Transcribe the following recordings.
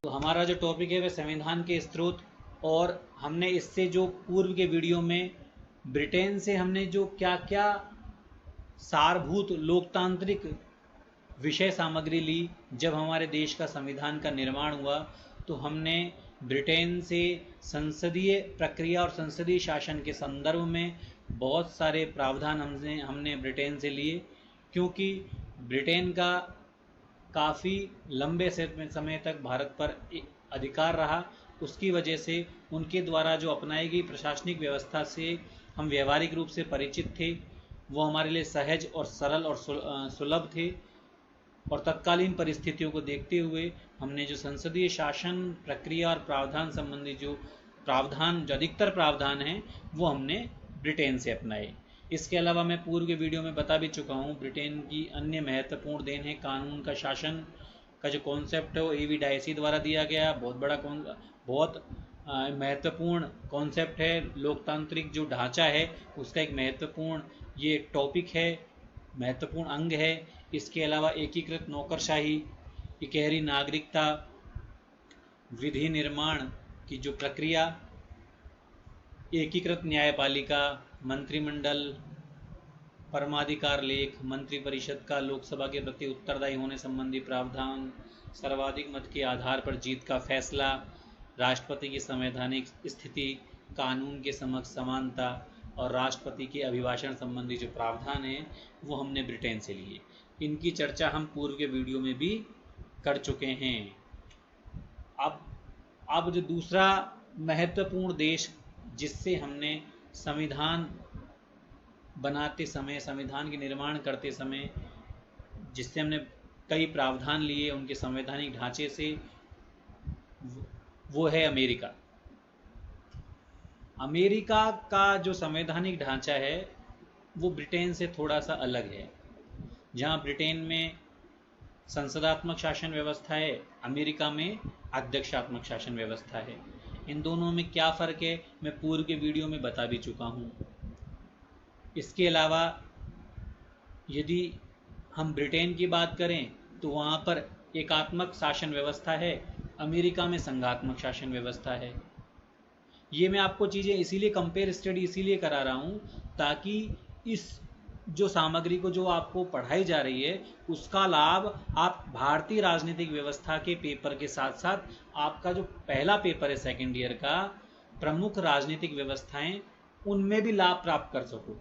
तो हमारा जो टॉपिक है वह संविधान के स्रोत। और हमने इससे जो पूर्व के वीडियो में ब्रिटेन से हमने जो क्या क्या सारभूत लोकतांत्रिक विषय सामग्री ली जब हमारे देश का संविधान का निर्माण हुआ, तो हमने ब्रिटेन से संसदीय प्रक्रिया और संसदीय शासन के संदर्भ में बहुत सारे प्रावधान हमने हमने ब्रिटेन से लिए। क्योंकि ब्रिटेन का काफ़ी लंबे समय तक भारत पर अधिकार रहा, उसकी वजह से उनके द्वारा जो अपनाई गई प्रशासनिक व्यवस्था से हम व्यवहारिक रूप से परिचित थे। वो हमारे लिए सहज और सरल और सुलभ थे। और तत्कालीन परिस्थितियों को देखते हुए हमने जो संसदीय शासन प्रक्रिया और प्रावधान संबंधी जो अधिकतर प्रावधान हैं वो हमने ब्रिटेन से अपनाए। इसके अलावा मैं पूर्व के वीडियो में बता भी चुका हूँ, ब्रिटेन की अन्य महत्वपूर्ण देन है कानून का शासन का जो कॉन्सेप्ट है वो एवी डायसी द्वारा दिया गया। बहुत महत्वपूर्ण कॉन्सेप्ट है। लोकतांत्रिक जो ढांचा है उसका एक महत्वपूर्ण ये टॉपिक है, महत्वपूर्ण अंग है। इसके अलावा एकीकृत नौकरशाही, इकहरी नागरिकता, विधि निर्माण की जो प्रक्रिया, एकीकृत न्यायपालिका, मंत्रिमंडल, परमाधिकार लेख, मंत्रिपरिषद का लोकसभा के प्रति उत्तरदायी होने संबंधी प्रावधान, सर्वाधिक मत के आधार पर जीत का फैसला, राष्ट्रपति की संवैधानिक स्थिति, कानून के समक्ष समानता और राष्ट्रपति के अभिभाषण संबंधी जो प्रावधान है वो हमने ब्रिटेन से लिए। इनकी चर्चा हम पूर्व के वीडियो में भी कर चुके हैं। अब जो दूसरा महत्वपूर्ण देश जिससे हमने संविधान बनाते समय, संविधान के निर्माण करते समय जिससे हमने कई प्रावधान लिए उनके संवैधानिक ढांचे से, वो है अमेरिका। अमेरिका का जो संवैधानिक ढांचा है वो ब्रिटेन से थोड़ा सा अलग है। जहाँ ब्रिटेन में संसदात्मक शासन व्यवस्था है, अमेरिका में अध्यक्षात्मक शासन व्यवस्था है। इन दोनों में क्या फ़र्क है मैं पूर्व के वीडियो में बता भी चुका हूँ। इसके अलावा यदि हम ब्रिटेन की बात करें तो वहाँ पर एकात्मक शासन व्यवस्था है, अमेरिका में संघात्मक शासन व्यवस्था है। ये मैं आपको चीज़ें इसीलिए कंपेयर स्टडी इसीलिए करा रहा हूँ ताकि इस जो सामग्री को जो आपको पढ़ाई जा रही है उसका लाभ आप भारतीय राजनीतिक व्यवस्था के पेपर के साथ साथ आपका जो पहला पेपर है सेकेंड ईयर का, प्रमुख राजनीतिक व्यवस्थाएं, उनमें भी लाभ प्राप्त कर सको।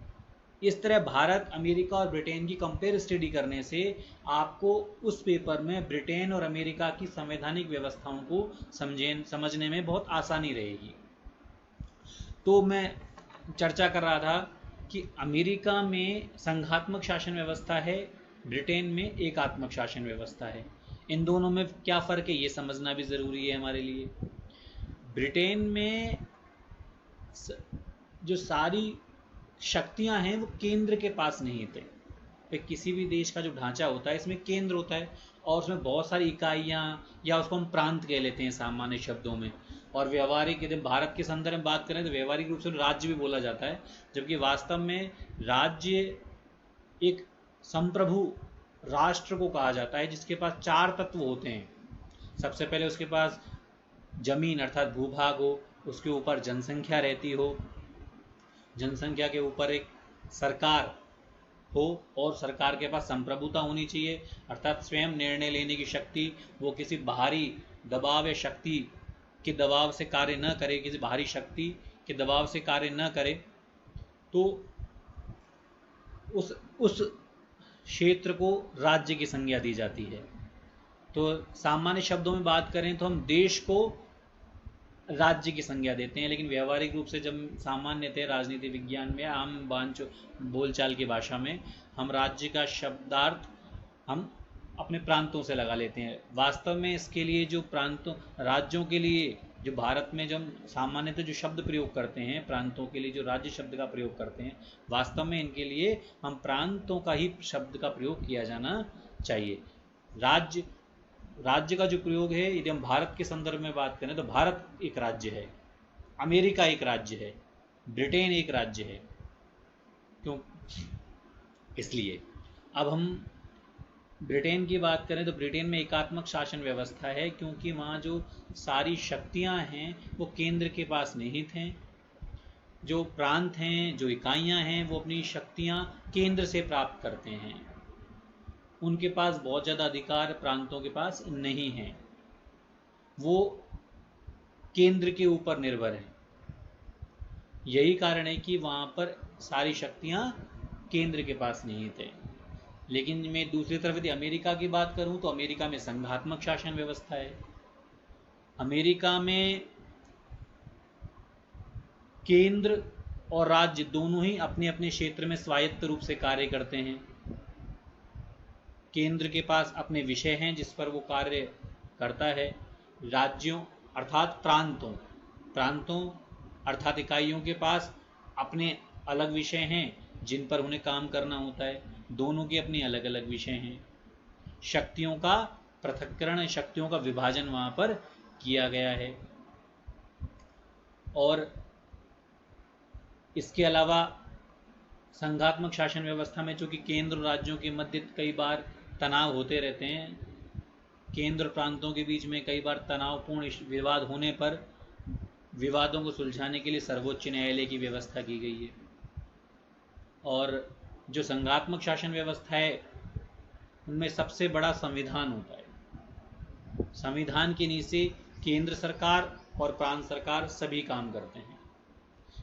इस तरह भारत, अमेरिका और ब्रिटेन की कंपेयर स्टडी करने से आपको उस पेपर में ब्रिटेन और अमेरिका की संवैधानिक व्यवस्थाओं को समझने में बहुत आसानी रहेगी। तो मैं चर्चा कर रहा था कि अमेरिका में संघात्मक शासन व्यवस्था है, ब्रिटेन में एकात्मक शासन व्यवस्था है। इन दोनों में क्या फ़र्क है ये समझना भी ज़रूरी है हमारे लिए। ब्रिटेन में जो सारी शक्तियां हैं वो केंद्र के पास नहीं थे। तो किसी भी देश का जो ढांचा होता है इसमें केंद्र होता है और उसमें बहुत सारी इकाइयां, या उसको हम प्रांत कह लेते हैं सामान्य शब्दों में। और व्यवहारिक यदि भारत के संदर्भ में बात करें तो व्यवहारिक रूप से राज्य भी बोला जाता है, जबकि वास्तव में राज्य एक संप्रभु राष्ट्र को कहा जाता है जिसके पास 4 तत्व होते हैं। सबसे पहले उसके पास जमीन अर्थात भूभाग हो, उसके ऊपर जनसंख्या रहती हो, जनसंख्या के ऊपर एक सरकार हो और सरकार के पास संप्रभुता होनी चाहिए अर्थात स्वयं निर्णय लेने की शक्ति, वो किसी बाहरी दबाव या शक्ति के दबाव से कार्य न करे, किसी बाहरी शक्ति के दबाव से कार्य न करे। तो उस क्षेत्र को राज्य की संज्ञा दी जाती है। तो सामान्य शब्दों में बात करें तो हम देश को राज्य की संज्ञा देते हैं, लेकिन व्यवहारिक रूप से जब सामान्यतः राजनीति विज्ञान में आम बोलचाल की भाषा में हम राज्य का शब्दार्थ हम अपने प्रांतों से लगा लेते हैं। वास्तव में इसके लिए जो प्रांतों, राज्यों के लिए जो भारत में जब सामान्यतः जो शब्द प्रयोग करते हैं प्रांतों के लिए, जो राज्य शब्द का प्रयोग करते हैं, वास्तव में इनके लिए हम प्रांतों का ही शब्द का प्रयोग किया जाना चाहिए। राज्य का जो प्रयोग है, यदि हम भारत के संदर्भ में बात करें तो भारत एक राज्य है, अमेरिका एक राज्य है, ब्रिटेन एक राज्य है। क्यों? इसलिए अब हम ब्रिटेन की बात करें तो ब्रिटेन में एकात्मक शासन व्यवस्था है, क्योंकि वहाँ जो सारी शक्तियाँ हैं वो केंद्र के पास निहित हैं। जो प्रांत हैं, जो इकाइयाँ हैं, वो अपनी शक्तियाँ केंद्र से प्राप्त करते हैं। उनके पास बहुत ज़्यादा अधिकार प्रांतों के पास नहीं है, वो केंद्र के ऊपर निर्भर है। यही कारण है कि वहाँ पर सारी शक्तियाँ केंद्र के पास निहित है। लेकिन मैं दूसरी तरफ यदि अमेरिका की बात करूँ तो अमेरिका में संघात्मक शासन व्यवस्था है। अमेरिका में केंद्र और राज्य दोनों ही अपने अपने क्षेत्र में स्वायत्त रूप से कार्य करते हैं। केंद्र के पास अपने विषय हैं जिस पर वो कार्य करता है। राज्यों अर्थात प्रांतों अर्थात इकाइयों के पास अपने अलग विषय हैं जिन पर उन्हें काम करना होता है। दोनों के अपने अलग अलग विषय हैं। शक्तियों का पृथक्करण, शक्तियों का विभाजन वहाँ पर किया गया है। और इसके अलावा संघात्मक शासन व्यवस्था में चूंकि केंद्र और राज्यों के मध्य कई बार तनाव होते रहते हैं, केंद्र प्रांतों के बीच में कई बार तनावपूर्ण विवाद होने पर विवादों को सुलझाने के लिए सर्वोच्च न्यायालय की व्यवस्था की गई है। और जो संघात्मक शासन व्यवस्था है उनमें सबसे बड़ा संविधान होता है। संविधान के नीचे केंद्र सरकार और प्रांत सरकार सभी काम करते हैं।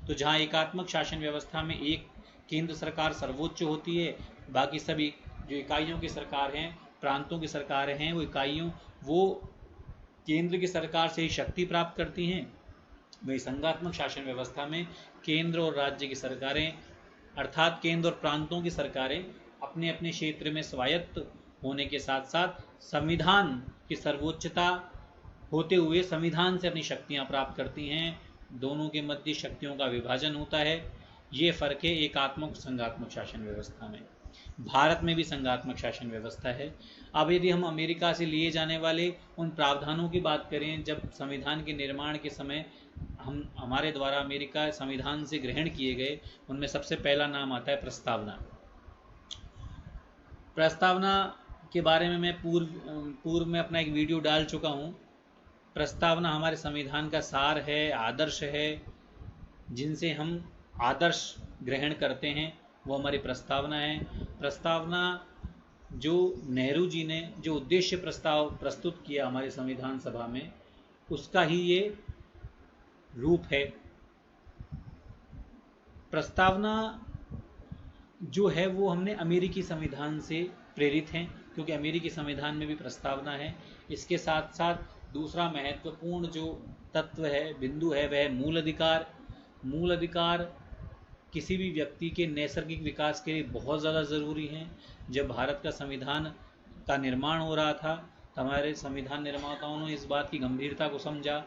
तो जहाँ एकात्मक शासन व्यवस्था में एक केंद्र सरकार सर्वोच्च होती है, बाकी सभी जो इकाइयों की सरकार हैं, प्रांतों की सरकार हैं, वो केंद्र की सरकार से ही शक्ति प्राप्त करती हैं। वही संघात्मक शासन व्यवस्था में केंद्र और राज्य की सरकारें अर्थात केंद्र और प्रांतों की सरकारें अपने अपने क्षेत्र में स्वायत्त होने के साथ साथ संविधान की सर्वोच्चता होते हुए संविधान से अपनी शक्तियां प्राप्त करती हैं। दोनों के मध्य शक्तियों का विभाजन होता है। ये फर्क है एकात्मक संघात्मक शासन व्यवस्था में। भारत में भी संघात्मक शासन व्यवस्था है। अब यदि हम अमेरिका से लिए जाने वाले उन प्रावधानों की बात करें, जब संविधान के निर्माण के समय हमारे द्वारा अमेरिका संविधान से ग्रहण किए गए, उनमें सबसे पहला नाम आता है प्रस्तावना। प्रस्तावना के बारे में मैं पूर्व में अपना एक वीडियो डाल चुका हूँ। प्रस्तावना हमारे संविधान का सार है, आदर्श है। जिनसे हम आदर्श ग्रहण करते हैं वो हमारी प्रस्तावना है। प्रस्तावना जो नेहरू जी ने जो उद्देश्य प्रस्ताव प्रस्तुत किया हमारे संविधान सभा में, उसका ही ये रूप है। प्रस्तावना जो है वो हमने अमेरिकी संविधान से प्रेरित हैं, क्योंकि अमेरिकी संविधान में भी प्रस्तावना है। इसके साथ साथ दूसरा महत्वपूर्ण जो तत्व है, बिंदु है, वह मूल अधिकार। मूल अधिकार किसी भी व्यक्ति के नैसर्गिक विकास के लिए बहुत ज़्यादा ज़रूरी हैं। जब भारत का संविधान का निर्माण हो रहा था तो हमारे संविधान निर्माताओं ने इस बात की गंभीरता को समझा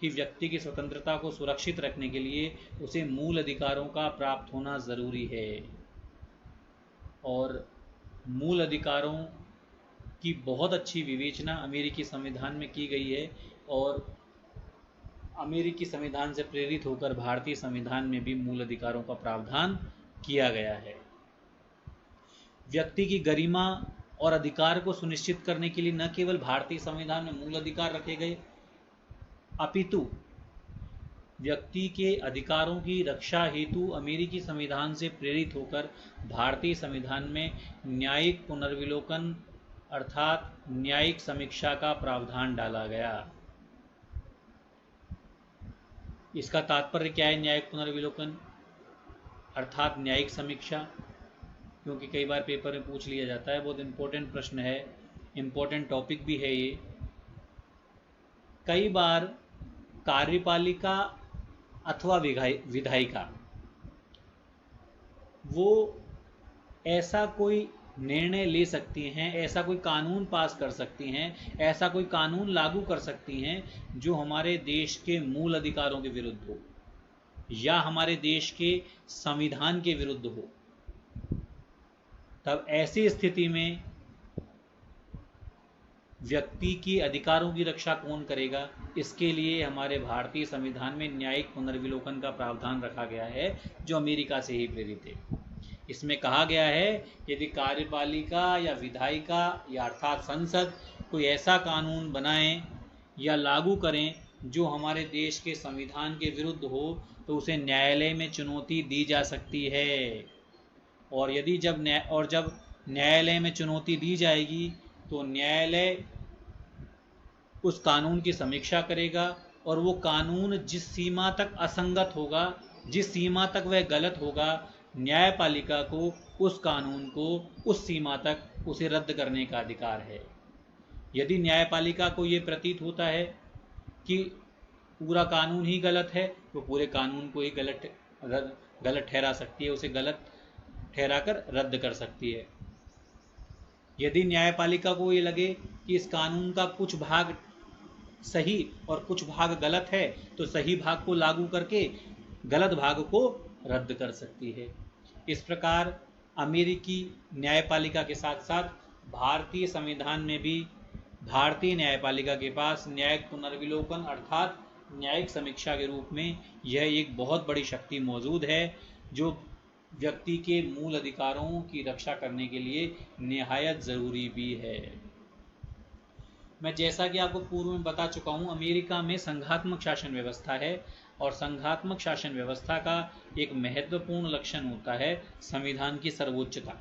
कि व्यक्ति की स्वतंत्रता को सुरक्षित रखने के लिए उसे मूल अधिकारों का प्राप्त होना ज़रूरी है। और मूल अधिकारों की बहुत अच्छी विवेचना अमेरिकी संविधान में की गई है और अमेरिकी संविधान से प्रेरित होकर भारतीय संविधान में भी मूल अधिकारों का प्रावधान किया गया है। व्यक्ति की गरिमा और अधिकार को सुनिश्चित करने के लिए न केवल भारतीय संविधान में मूल अधिकार रखे गए, अपितु व्यक्ति के अधिकारों की रक्षा हेतु अमेरिकी संविधान से प्रेरित होकर भारतीय संविधान में न्यायिक पुनर्विलोकन अर्थात न्यायिक समीक्षा का प्रावधान डाला गया। इसका तात्पर्य क्या है? न्यायिक पुनर्विलोकन अर्थात न्यायिक समीक्षा, क्योंकि कई बार पेपर में पूछ लिया जाता है, बहुत इम्पोर्टेंट प्रश्न है, इम्पोर्टेंट टॉपिक भी है ये। कई बार कार्यपालिका अथवा विधायिका वो ऐसा कोई निर्णय ले सकती हैं, ऐसा कोई कानून पास कर सकती हैं, ऐसा कोई कानून लागू कर सकती हैं जो हमारे देश के मूल अधिकारों के विरुद्ध हो या हमारे देश के संविधान के विरुद्ध हो। तब ऐसी स्थिति में व्यक्ति के अधिकारों की रक्षा कौन करेगा? इसके लिए हमारे भारतीय संविधान में न्यायिक पुनर्विलोकन का प्रावधान रखा गया है, जो अमेरिका से ही प्रेरित है। इसमें कहा गया है कि यदि कार्यपालिका या विधायिका या अर्थात संसद कोई ऐसा कानून बनाएं या लागू करें जो हमारे देश के संविधान के विरुद्ध हो तो उसे न्यायालय में चुनौती दी जा सकती है। और जब न्यायालय में चुनौती दी जाएगी तो न्यायालय उस कानून की समीक्षा करेगा और वो कानून जिस सीमा तक असंगत होगा, जिस सीमा तक वह गलत होगा, न्यायपालिका को उस कानून को उस सीमा तक उसे रद्द करने का अधिकार है। यदि न्यायपालिका को ये प्रतीत होता है कि पूरा कानून ही गलत है तो पूरे कानून को ही गलत ठहरा सकती है, उसे गलत ठहराकर रद्द कर सकती है। यदि न्यायपालिका को ये लगे कि इस कानून का कुछ भाग सही और कुछ भाग गलत है तो सही भाग को लागू करके गलत भाग को रद्द कर सकती है। इस प्रकार अमेरिकी न्यायपालिका के साथ साथ भारतीय संविधान में भी भारतीय न्यायपालिका के पास न्यायिक पुनर्विलोकन अर्थात न्यायिक समीक्षा के रूप में यह एक बहुत बड़ी शक्ति मौजूद है जो व्यक्ति के मूल अधिकारों की रक्षा करने के लिए निहायत ज़रूरी भी है। मैं जैसा कि आपको पूर्व में बता चुका हूँ, अमेरिका में संघात्मक शासन व्यवस्था है और संघात्मक शासन व्यवस्था का एक महत्वपूर्ण लक्षण होता है संविधान की सर्वोच्चता।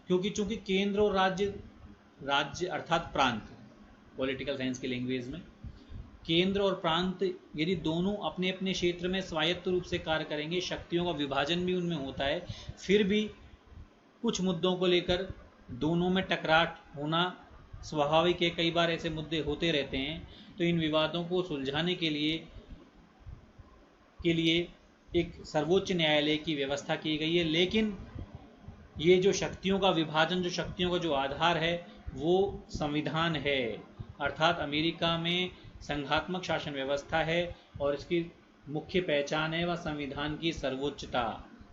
क्योंकि चूंकि केंद्र और राज्य अर्थात प्रांत, पॉलिटिकल साइंस की लैंग्वेज में, केंद्र और प्रांत यदि दोनों अपने अपने क्षेत्र में स्वायत्त रूप से कार्य करेंगे, शक्तियों का विभाजन भी उनमें होता है, फिर भी कुछ मुद्दों को लेकर दोनों में टकराट होना स्वाभाविक है। कई बार ऐसे मुद्दे होते रहते हैं। तो इन विवादों को सुलझाने के लिए एक सर्वोच्च न्यायालय की व्यवस्था की गई है। लेकिन ये जो शक्तियों का विभाजन, जो शक्तियों का जो आधार है वो संविधान है। अर्थात अमेरिका में संघात्मक शासन व्यवस्था है और इसकी मुख्य पहचान है वह संविधान की सर्वोच्चता।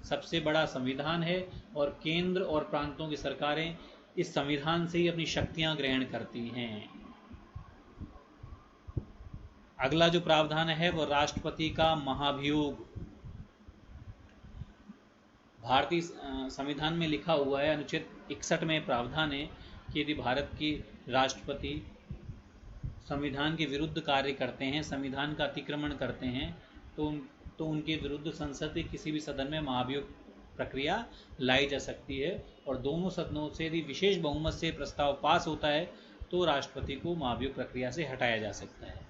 सबसे बड़ा संविधान है और केंद्र और प्रांतों की सरकारें इस संविधान से ही अपनी शक्तियां ग्रहण करती हैं। अगला जो प्रावधान है वो राष्ट्रपति का महाभियोग। भारतीय संविधान में लिखा हुआ है, अनुच्छेद 61 में प्रावधान है कि यदि भारत के राष्ट्रपति संविधान के विरुद्ध कार्य करते हैं, संविधान का अतिक्रमण करते हैं, तो उनके विरुद्ध संसद के किसी भी सदन में महाभियोग प्रक्रिया लाई जा सकती है। और दोनों सदनों से यदि विशेष बहुमत से प्रस्ताव पास होता है तो राष्ट्रपति को महाभियोग प्रक्रिया से हटाया जा सकता है।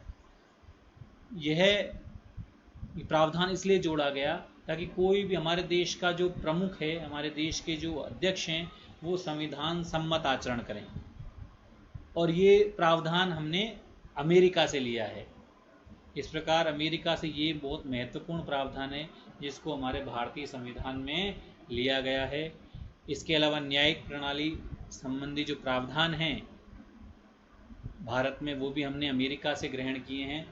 यह प्रावधान इसलिए जोड़ा गया ताकि कोई भी हमारे देश का जो प्रमुख है, हमारे देश के जो अध्यक्ष हैं, वो संविधान सम्मत आचरण करें। और ये प्रावधान हमने अमेरिका से लिया है। इस प्रकार अमेरिका से ये बहुत महत्वपूर्ण प्रावधान है जिसको हमारे भारतीय संविधान में लिया गया है। इसके अलावा न्यायिक प्रणाली संबंधी जो प्रावधान हैं भारत में, वो भी हमने अमेरिका से ग्रहण किए हैं।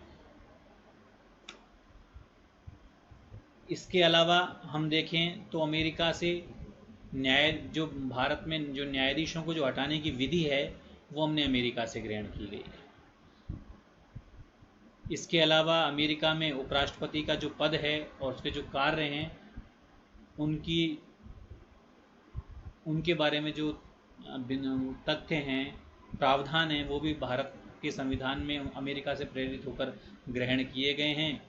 इसके अलावा हम देखें तो अमेरिका से जो भारत में जो न्यायाधीशों को जो हटाने की विधि है वो हमने अमेरिका से ग्रहण की गई है। इसके अलावा अमेरिका में उपराष्ट्रपति का जो पद है और उसके जो कार्य हैं उनके बारे में जो तथ्य हैं, प्रावधान हैं, वो भी भारत के संविधान में अमेरिका से प्रेरित होकर ग्रहण किए गए हैं।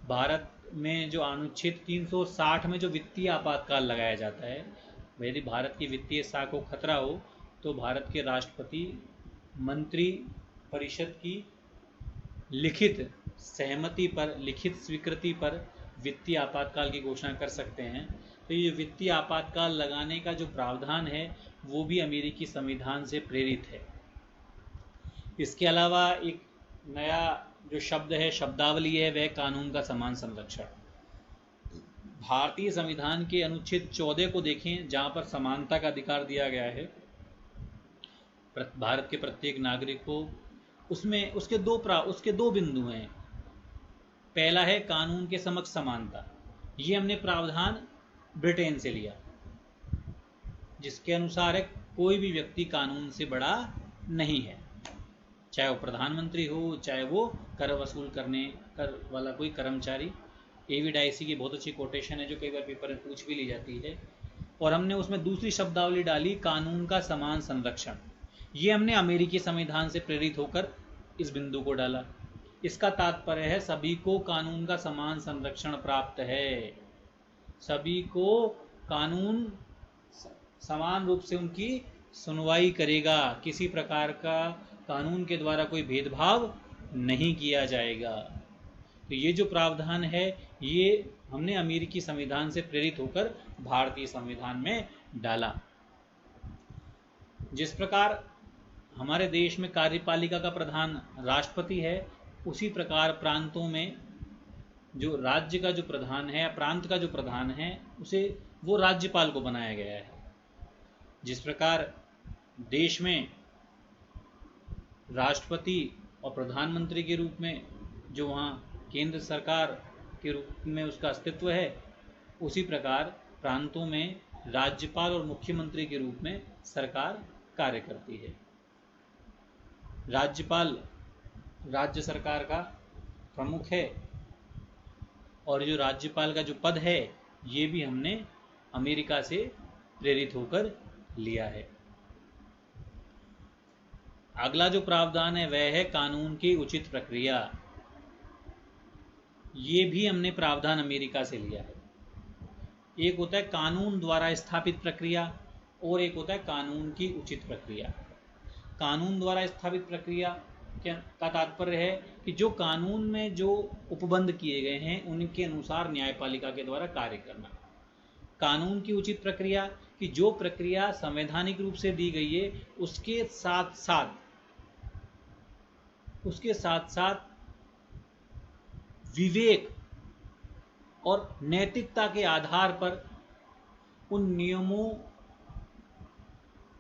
भारत में जो अनुच्छेद 360 में जो वित्तीय आपातकाल लगाया जाता है, यदि भारत की वित्तीय साख को खतरा हो तो भारत के राष्ट्रपति मंत्री परिषद की लिखित सहमति पर, लिखित स्वीकृति पर वित्तीय आपातकाल की घोषणा कर सकते हैं। तो ये वित्तीय आपातकाल लगाने का जो प्रावधान है वो भी अमेरिकी संविधान से प्रेरित है। इसके अलावा एक नया जो शब्द है, शब्दावली है, वह कानून का समान संरक्षण। भारतीय संविधान के अनुच्छेद 14 को देखें जहां पर समानता का अधिकार दिया गया है भारत के प्रत्येक नागरिक को। उसमें उसके दो बिंदु हैं। पहला है कानून के समक्ष समानता। ये हमने प्रावधान ब्रिटेन से लिया जिसके अनुसार है कोई भी व्यक्ति कानून से बड़ा नहीं है, चाहे वो प्रधानमंत्री हो, चाहे वो कर वाला कोई कर्मचारी, एवी डाइसी की बहुत अच्छी कोटेशन है जो कई बार पेपर में पूछ भी ली जाती है। और हमने उसमें दूसरी शब्दावली डाली कानून का समान संरक्षण। ये हमने अमेरिकी संविधान से प्रेरित होकर इस बिंदु को डाला। इसका तात्पर्य है सभी को कानून का समान संरक्षण प्राप्त है, सभी को कानून समान रूप से उनकी सुनवाई करेगा, किसी प्रकार का कानून के द्वारा कोई भेदभाव नहीं किया जाएगा। तो ये जो प्रावधान है ये हमने अमेरिकी संविधान से प्रेरित होकर भारतीय संविधान में डाला। जिस प्रकार हमारे देश में कार्यपालिका का प्रधान राष्ट्रपति है, उसी प्रकार प्रांतों में जो राज्य का जो प्रधान है, प्रांत का जो प्रधान है, उसे वो राज्यपाल को बनाया गया है। जिस प्रकार देश में राष्ट्रपति और प्रधानमंत्री के रूप में जो वहाँ केंद्र सरकार के रूप में उसका अस्तित्व है, उसी प्रकार प्रांतों में राज्यपाल और मुख्यमंत्री के रूप में सरकार कार्य करती है। राज्यपाल राज्य सरकार का प्रमुख है और जो राज्यपाल का जो पद है ये भी हमने अमेरिका से प्रेरित होकर लिया है। अगला जो प्रावधान है वह है कानून की उचित प्रक्रिया। ये भी हमने प्रावधान अमेरिका से लिया है। एक होता है कानून द्वारा स्थापित प्रक्रिया और एक होता है कानून की उचित प्रक्रिया। कानून द्वारा स्थापित प्रक्रिया का तात्पर्य है कि जो कानून में जो उपबंध किए गए हैं उनके अनुसार न्यायपालिका के द्वारा कार्य करना। कानून की उचित प्रक्रिया कि जो प्रक्रिया संवैधानिक रूप से दी गई है उसके साथ साथ विवेक और नैतिकता के आधार पर उन नियमों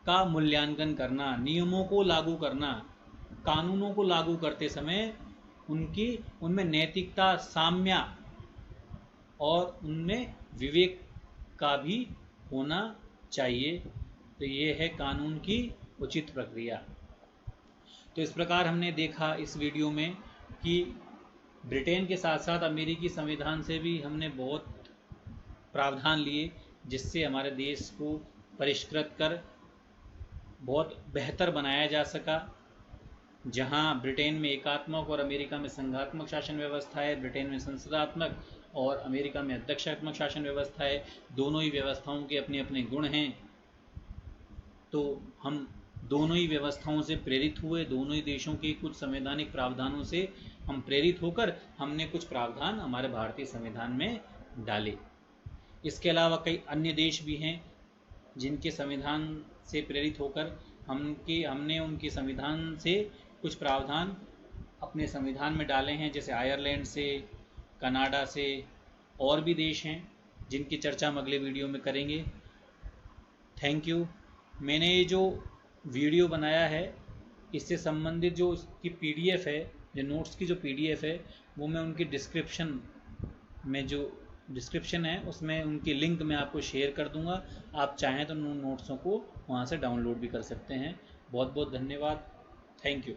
का मूल्यांकन करना, नियमों को लागू करना, कानूनों को लागू करते समय उनमें नैतिकता, साम्य और उनमें विवेक का भी होना चाहिए। तो ये है कानून की उचित प्रक्रिया। तो इस प्रकार हमने देखा इस वीडियो में कि ब्रिटेन के साथ साथ अमेरिकी संविधान से भी हमने बहुत प्रावधान लिए जिससे हमारे देश को परिष्कृत कर बहुत बेहतर बनाया जा सका। जहां ब्रिटेन में एकात्मक और अमेरिका में संघात्मक शासन व्यवस्था है, ब्रिटेन में संसदात्मक और अमेरिका में अध्यक्षात्मक शासन व्यवस्था है। दोनों ही व्यवस्थाओं के अपने अपने गुण हैं। तो हम दोनों ही व्यवस्थाओं से प्रेरित हुए, दोनों ही देशों के कुछ संवैधानिक प्रावधानों से हम प्रेरित होकर हमने कुछ प्रावधान हमारे भारतीय संविधान में डाले। इसके अलावा कई अन्य देश भी हैं जिनके संविधान से प्रेरित होकर हमने उनके संविधान से कुछ प्रावधान अपने संविधान में डाले हैं, जैसे आयरलैंड से, कनाडा से, और भी देश हैं जिनकी चर्चा हम अगले वीडियो में करेंगे। Thank you. मैंने ये जो वीडियो बनाया है इससे संबंधित जो उसकी पीडीएफ है, जो नोट्स की जो पीडीएफ है, वो मैं उनकी डिस्क्रिप्शन में जो डिस्क्रिप्शन है उसमें उनकी लिंक मैं आपको शेयर कर दूंगा। आप चाहें तो उन नोट्सों को वहाँ से डाउनलोड भी कर सकते हैं। बहुत बहुत धन्यवाद। Thank you.